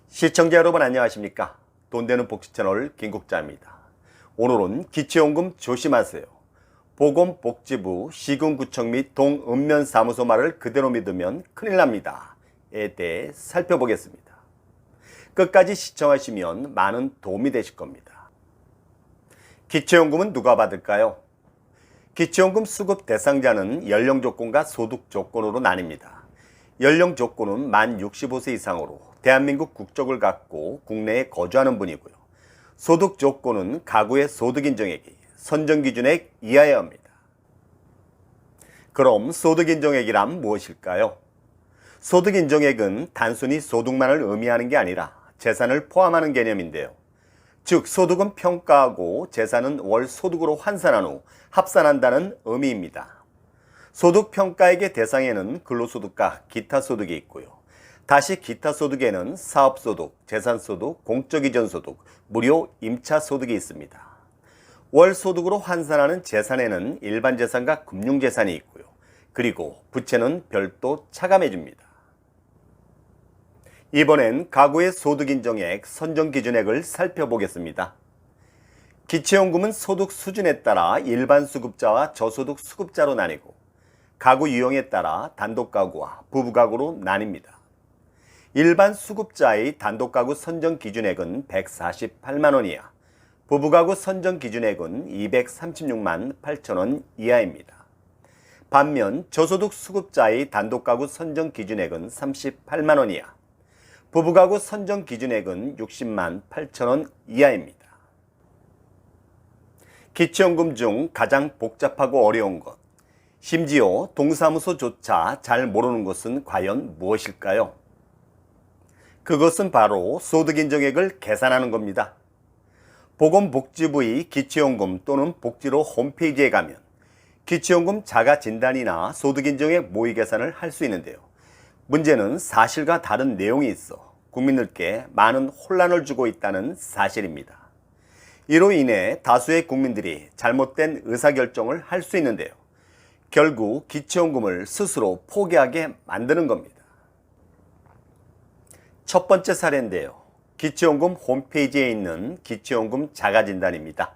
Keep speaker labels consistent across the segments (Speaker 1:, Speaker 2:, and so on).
Speaker 1: 시청자 여러분 안녕하십니까? 돈되는 복지 채널 김국자입니다. 오늘은 기초연금 조심하세요. 보건복지부 시군구청 및 동읍면사무소 말을 그대로 믿으면 큰일 납니다. 에 대해 살펴보겠습니다. 끝까지 시청하시면 많은 도움이 되실 겁니다. 기초연금은 누가 받을까요? 기초연금 수급 대상자는 연령 조건과 소득 조건으로 나뉩니다. 연령 조건은 만 65세 이상으로 대한민국 국적을 갖고 국내에 거주하는 분이고요. 소득 조건은 가구의 소득 인정액이 선정기준액 이하여야 합니다. 그럼 소득 인정액이란 무엇일까요? 소득 인정액은 단순히 소득만을 의미하는 게 아니라 재산을 포함하는 개념인데요. 즉 소득은 평가하고 재산은 월 소득으로 환산한 후 합산한다는 의미입니다. 소득 평가액의 대상에는 근로소득과 기타 소득이 있고요. 다시 기타 소득에는 사업소득, 재산소득, 공적이전소득, 무료 임차소득이 있습니다. 월 소득으로 환산하는 재산에는 일반 재산과 금융재산이 있고요. 그리고 부채는 별도 차감해줍니다. 이번엔 가구의 소득인정액 선정기준액을 살펴보겠습니다. 기초연금은 소득 수준에 따라 일반 수급자와 저소득 수급자로 나뉘고 가구 유형에 따라 단독가구와 부부가구로 나뉩니다. 일반 수급자의 단독가구 선정기준액은 148만 원 이하, 부부가구 선정기준액은 236만 8천 원 이하입니다. 반면 저소득 수급자의 단독가구 선정기준액은 38만 원 이하, 부부가구 선정기준액은 60만 8천 원 이하입니다. 기초연금 중 가장 복잡하고 어려운 것, 심지어 동사무소조차 잘 모르는 것은 과연 무엇일까요? 그것은 바로 소득인정액을 계산하는 겁니다. 보건복지부의 기초연금 또는 복지로 홈페이지에 가면 기초연금 자가진단이나 소득인정액 모의 계산을 할 수 있는데요. 문제는 사실과 다른 내용이 있어 국민들께 많은 혼란을 주고 있다는 사실입니다. 이로 인해 다수의 국민들이 잘못된 의사결정을 할 수 있는데요. 결국 기초연금을 스스로 포기하게 만드는 겁니다. 첫 번째 사례인데요. 기초연금 홈페이지에 있는 기초연금 자가진단입니다.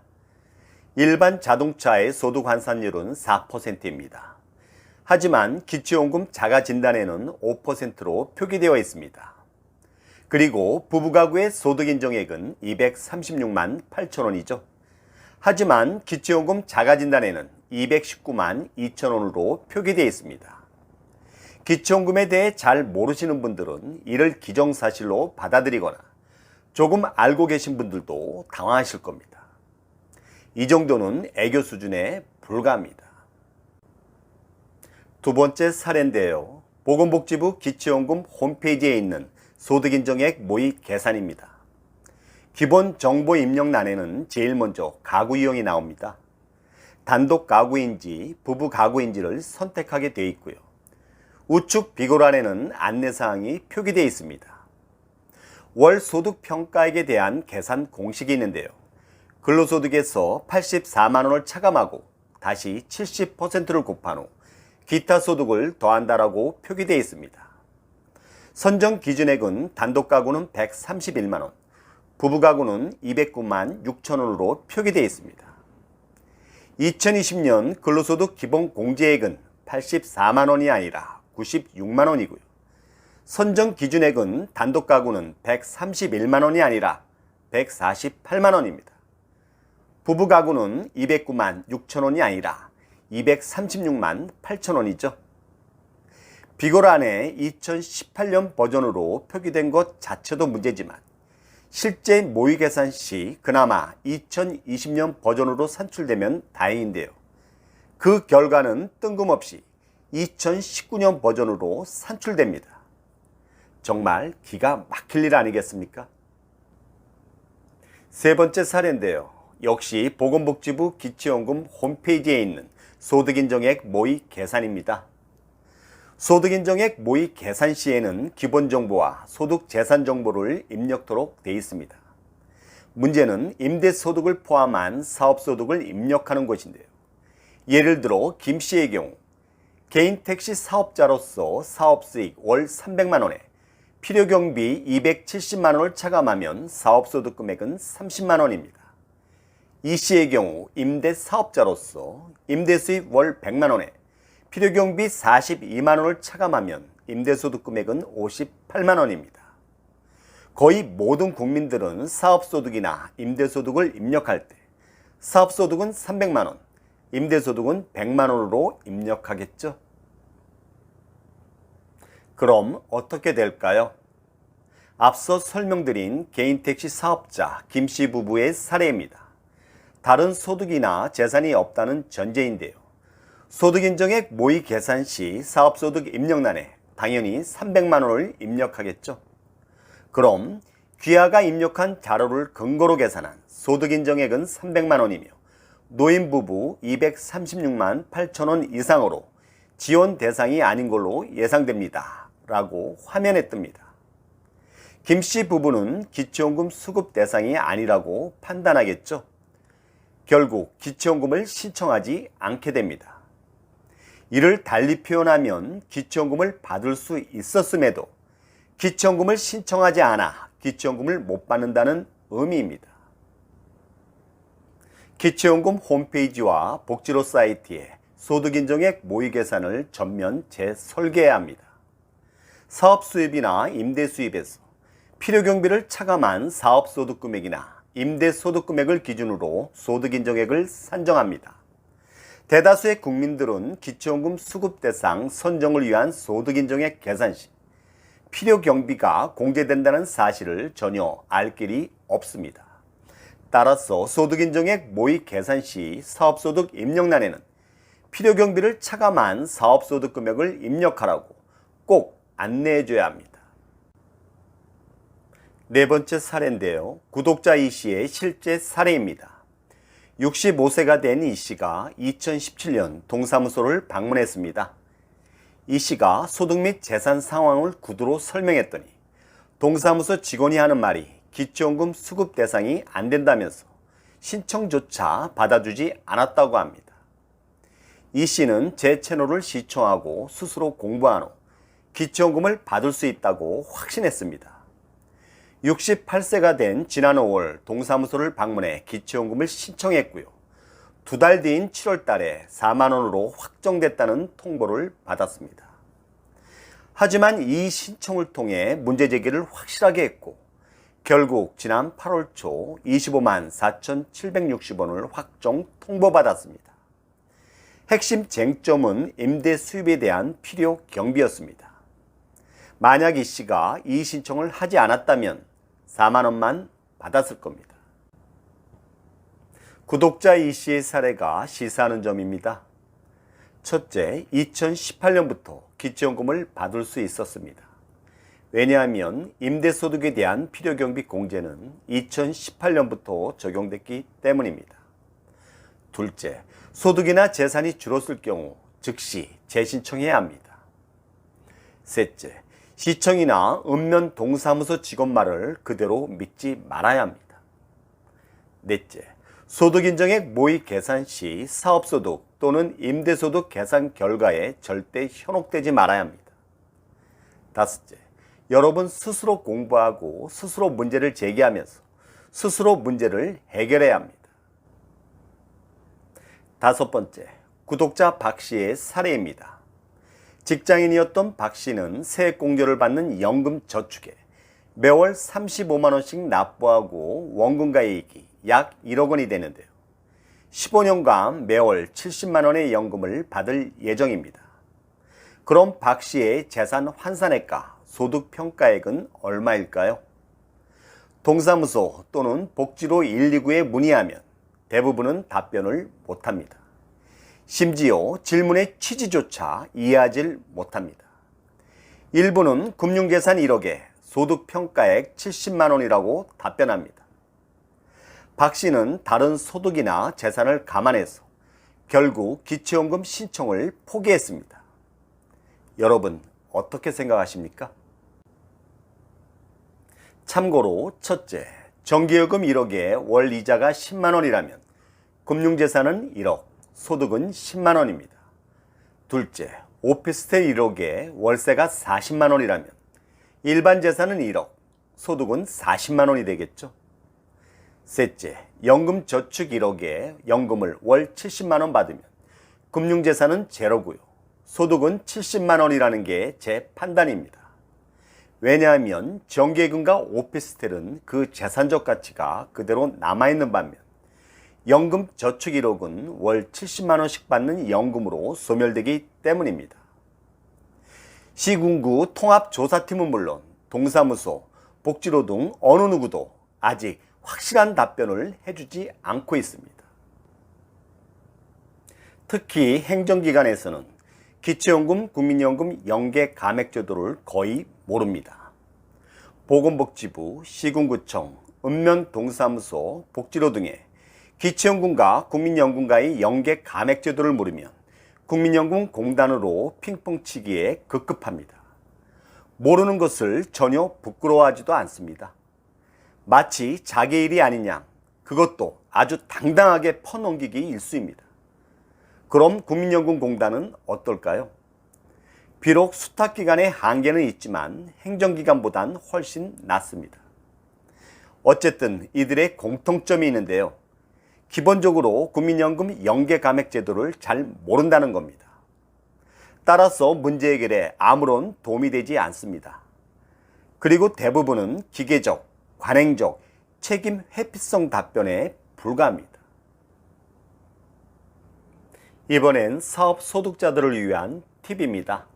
Speaker 1: 일반 자동차의 소득 환산율은 4%입니다. 하지만 기초연금 자가진단에는 5%로 표기되어 있습니다. 그리고 부부가구의 소득인정액은 236만 8천 원이죠. 하지만 기초연금 자가진단에는 219만 2천 원으로 표기되어 있습니다. 기초연금에 대해 잘 모르시는 분들은 이를 기정사실로 받아들이거나 조금 알고 계신 분들도 당황하실 겁니다. 이 정도는 애교 수준에 불과합니다. 두 번째 사례인데요. 보건복지부 기초연금 홈페이지에 있는 소득인정액 모의 계산입니다. 기본 정보 입력란에는 제일 먼저 가구 유형이 나옵니다. 단독 가구인지 부부 가구인지를 선택하게 되어 있고요. 우측 비고란에는 안내사항이 표기되어 있습니다. 월 소득 평가액에 대한 계산 공식이 있는데요. 근로소득에서 84만 원을 차감하고 다시 70%를 곱한 후 기타 소득을 더한다라고 표기되어 있습니다. 선정 기준액은 단독 가구는 131만 원, 부부 가구는 209만 6천 원으로 표기되어 있습니다. 2020년 근로소득 기본 공제액은 84만 원이 아니라 96만 원이고요. 선정 기준액은 단독 가구는 131만 원이 아니라 148만 원입니다. 부부 가구는 209만 6천 원이 아니라 236만 8천 원이죠. 비고란에 2018년 버전으로 표기된 것 자체도 문제지만 실제 모의 계산 시 그나마 2020년 버전으로 산출되면 다행인데요. 그 결과는 뜬금없이 2019년 버전으로 산출됩니다. 정말 기가 막힐 일 아니겠습니까? 세 번째 사례인데요. 역시 보건복지부 기초연금 홈페이지에 있는 소득인정액 모의 계산입니다. 소득인정액 모의 계산 시에는 기본정보와 소득재산정보를 입력토록 되어 있습니다. 문제는 임대소득을 포함한 사업소득을 입력하는 것인데요. 예를 들어 김씨의 경우 개인 택시 사업자로서 사업수익 월 300만 원에 필요경비 270만 원을 차감하면 사업소득 금액은 30만 원입니다. 이 씨의 경우 임대 사업자로서 임대수입 월 100만 원에 필요경비 42만 원을 차감하면 임대소득 금액은 58만 원입니다. 거의 모든 국민들은 사업소득이나 임대소득을 입력할 때 사업소득은 300만 원, 임대소득은 100만 원으로 입력하겠죠? 그럼 어떻게 될까요? 앞서 설명드린 개인택시 사업자 김씨 부부의 사례입니다. 다른 소득이나 재산이 없다는 전제인데요. 소득인정액 모의 계산 시 사업소득 입력란에 당연히 300만 원을 입력하겠죠. 그럼 귀하가 입력한 자료를 근거로 계산한 소득인정액은 300만 원이며 노인부부 236만 8천 원 이상으로 지원 대상이 아닌 걸로 예상됩니다. 라고 화면에 뜹니다. 김씨 부부는 기초연금 수급 대상이 아니라고 판단하겠죠. 결국 기초연금을 신청하지 않게 됩니다. 이를 달리 표현하면 기초연금을 받을 수 있었음에도 기초연금을 신청하지 않아 기초연금을 못 받는다는 의미입니다. 기초연금 홈페이지와 복지로 사이트에 소득인정액 모의 계산을 전면 재설계해야 합니다. 사업 수입이나 임대 수입에서 필요경비를 차감한 사업소득 금액이나 임대소득 금액을 기준으로 소득인정액을 산정합니다. 대다수의 국민들은 기초연금 수급 대상 선정을 위한 소득인정액 계산 시 필요경비가 공제된다는 사실을 전혀 알 길이 없습니다. 따라서 소득인정액 모의 계산 시 사업소득 입력란에는 필요경비를 차감한 사업소득 금액을 입력하라고 꼭 안내해줘야 합니다. 네 번째 사례인데요. 구독자 이 씨의 실제 사례입니다. 65세가 된 이 씨가 2017년 동사무소를 방문했습니다. 이 씨가 소득 및 재산 상황을 구두로 설명했더니 동사무소 직원이 하는 말이 기초연금 수급 대상이 안 된다면서 신청조차 받아주지 않았다고 합니다. 이 씨는 제 채널을 시청하고 스스로 공부한 후 기초연금을 받을 수 있다고 확신했습니다. 68세가 된 지난 5월 동사무소를 방문해 기초연금을 신청했고요. 2달 뒤인 7월 달에 4만 원으로 확정됐다는 통보를 받았습니다. 하지만 이 신청을 통해 문제 제기를 확실하게 했고 결국 지난 8월 초 25만 4,760원을 확정 통보받았습니다. 핵심 쟁점은 임대 수입에 대한 필요 경비였습니다. 만약 이 씨가 이 신청을 하지 않았다면 4만 원만 받았을 겁니다. 구독자 이 씨의 사례가 시사하는 점입니다. 첫째, 2018년부터 기초연금을 받을 수 있었습니다. 왜냐하면 임대소득에 대한 필요경비 공제는 2018년부터 적용됐기 때문입니다. 둘째, 소득이나 재산이 줄었을 경우 즉시 재신청해야 합니다. 셋째, 시청이나 읍면 동사무소 직원 말을 그대로 믿지 말아야 합니다. 넷째, 소득인정액 모의 계산 시 사업소득 또는 임대소득 계산 결과에 절대 현혹되지 말아야 합니다. 다섯째, 여러분 스스로 공부하고 스스로 문제를 제기하면서 스스로 문제를 해결해야 합니다. 다섯 번째, 구독자 박 씨의 사례입니다. 직장인이었던 박 씨는 세액공제를 받는 연금 저축에 매월 35만 원씩 납부하고 원금 가액이 약 1억 원이 되는데요. 15년간 매월 70만 원의 연금을 받을 예정입니다. 그럼 박 씨의 재산 환산액과 소득평가액은 얼마일까요? 동사무소 또는 복지로 129에 문의하면 대부분은 답변을 못합니다. 심지어 질문의 취지조차 이해하지 못합니다. 일부는 금융재산 1억에 소득평가액 70만 원이라고 답변합니다. 박 씨는 다른 소득이나 재산을 감안해서 결국 기초연금 신청을 포기했습니다. 여러분 어떻게 생각하십니까? 참고로 첫째, 정기요금 1억에 월 이자가 10만 원이라면 금융재산은 1억, 소득은 10만 원입니다. 둘째, 오피스텔 1억에 월세가 40만 원이라면 일반 재산은 1억, 소득은 40만 원이 되겠죠. 셋째, 연금 저축 1억에 연금을 월 70만 원 받으면 금융재산은 제로고요. 소득은 70만 원이라는 게 제 판단입니다. 왜냐하면 정기예금과 오피스텔은 그 재산적 가치가 그대로 남아있는 반면 연금 저축 1억은 월 70만 원씩 받는 연금으로 소멸되기 때문입니다. 시군구 통합조사팀은 물론 동사무소, 복지로 등 어느 누구도 아직 확실한 답변을 해주지 않고 있습니다. 특히 행정기관에서는 기초연금, 국민연금 연계 감액제도를 거의 모릅니다. 보건복지부, 시군구청, 읍면동사무소, 복지로 등의 기초연금과 국민연금과의 연계 감액제도를 물으면 국민연금 공단으로 핑퐁치기에 급급합니다. 모르는 것을 전혀 부끄러워하지도 않습니다. 마치 자기 일이 아닌 양 그것도 아주 당당하게 퍼넘기기 일쑤입니다. 그럼 국민연금공단은 어떨까요? 비록 수탁기관의 한계는 있지만 행정기관보단 훨씬 낫습니다. 어쨌든 이들의 공통점이 있는데요. 기본적으로 국민연금 연계감액제도를 잘 모른다는 겁니다. 따라서 문제 해결에 아무런 도움이 되지 않습니다. 그리고 대부분은 기계적, 관행적, 책임 회피성 답변에 불과합니다. 이번엔 사업 소득자들을 위한 팁입니다.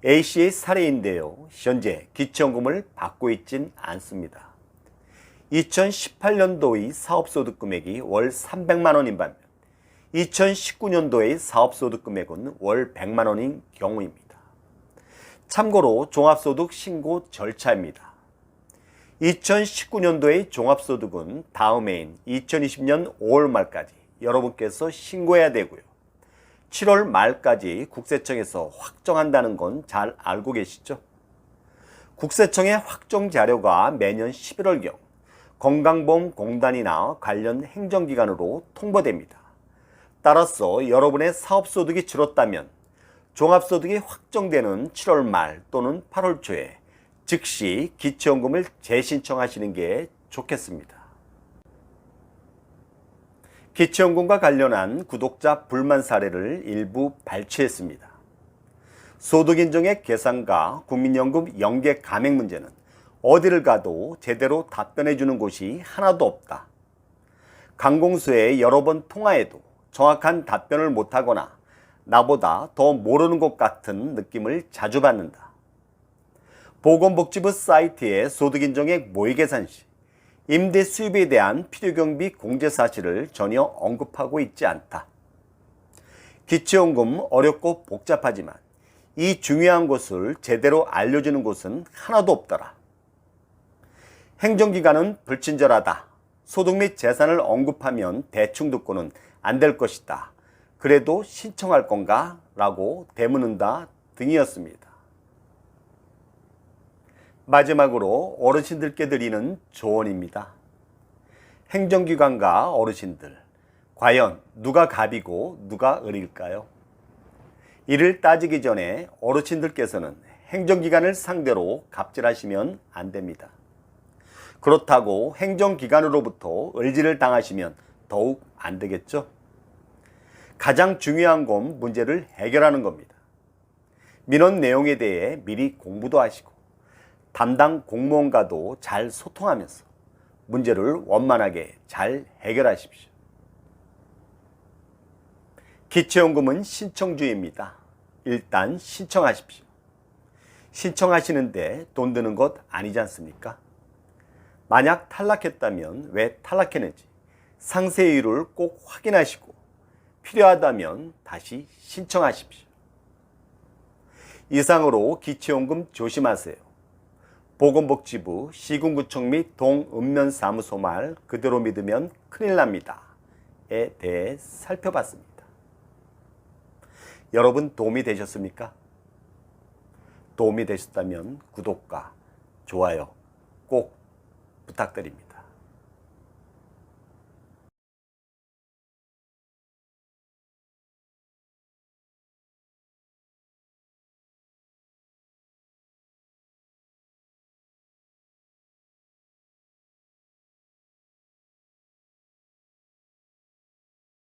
Speaker 1: A씨의 사례인데요. 현재 기초연금을 받고 있진 않습니다. 2018년도의 사업소득 금액이 월 300만 원인 반면 2019년도의 사업소득 금액은 월 100만 원인 경우입니다. 참고로 종합소득 신고 절차입니다. 2019년도의 종합소득은 다음 해인 2020년 5월 말까지 여러분께서 신고해야 되고요. 7월 말까지 국세청에서 확정한다는 건 잘 알고 계시죠? 국세청의 확정 자료가 매년 11월경 건강보험공단이나 관련 행정기관으로 통보됩니다. 따라서 여러분의 사업소득이 줄었다면 종합소득이 확정되는 7월 말 또는 8월 초에 즉시 기초연금을 재신청하시는 게 좋겠습니다. 기초연금과 관련한 구독자 불만 사례를 일부 발췌했습니다. 소득인정액 계산과 국민연금 연계 감액 문제는 어디를 가도 제대로 답변해 주는 곳이 하나도 없다. 관공서에 여러 번 통화해도 정확한 답변을 못하거나 나보다 더 모르는 것 같은 느낌을 자주 받는다. 보건복지부 사이트에 소득인정액 모의계산 시 임대 수입에 대한 필요경비 공제 사실을 전혀 언급하고 있지 않다. 기초연금 어렵고 복잡하지만 이 중요한 것을 제대로 알려주는 곳은 하나도 없더라. 행정기관은 불친절하다. 소득 및 재산을 언급하면 대충 듣고는 안 될 것이다. 그래도 신청할 건가? 라고 되묻는다 등이었습니다. 마지막으로 어르신들께 드리는 조언입니다. 행정기관과 어르신들, 과연 누가 갑이고 누가 을일까요? 이를 따지기 전에 어르신들께서는 행정기관을 상대로 갑질하시면 안 됩니다. 그렇다고 행정기관으로부터 을지를 당하시면 더욱 안 되겠죠? 가장 중요한 건 문제를 해결하는 겁니다. 민원 내용에 대해 미리 공부도 하시고 담당 공무원과도 잘 소통하면서 문제를 원만하게 잘 해결하십시오. 기초연금은 신청주의입니다. 일단 신청하십시오. 신청하시는데 돈 드는 것 아니지 않습니까? 만약 탈락했다면 왜 탈락했는지 상세이유를 꼭 확인하시고 필요하다면 다시 신청하십시오. 이상으로 기초연금 조심하세요. 보건복지부 시군구청 및 동읍면사무소 말 그대로 믿으면 큰일 납니다에 대해 살펴봤습니다. 여러분 도움이 되셨습니까? 도움이 되셨다면 구독과 좋아요 꼭 부탁드립니다.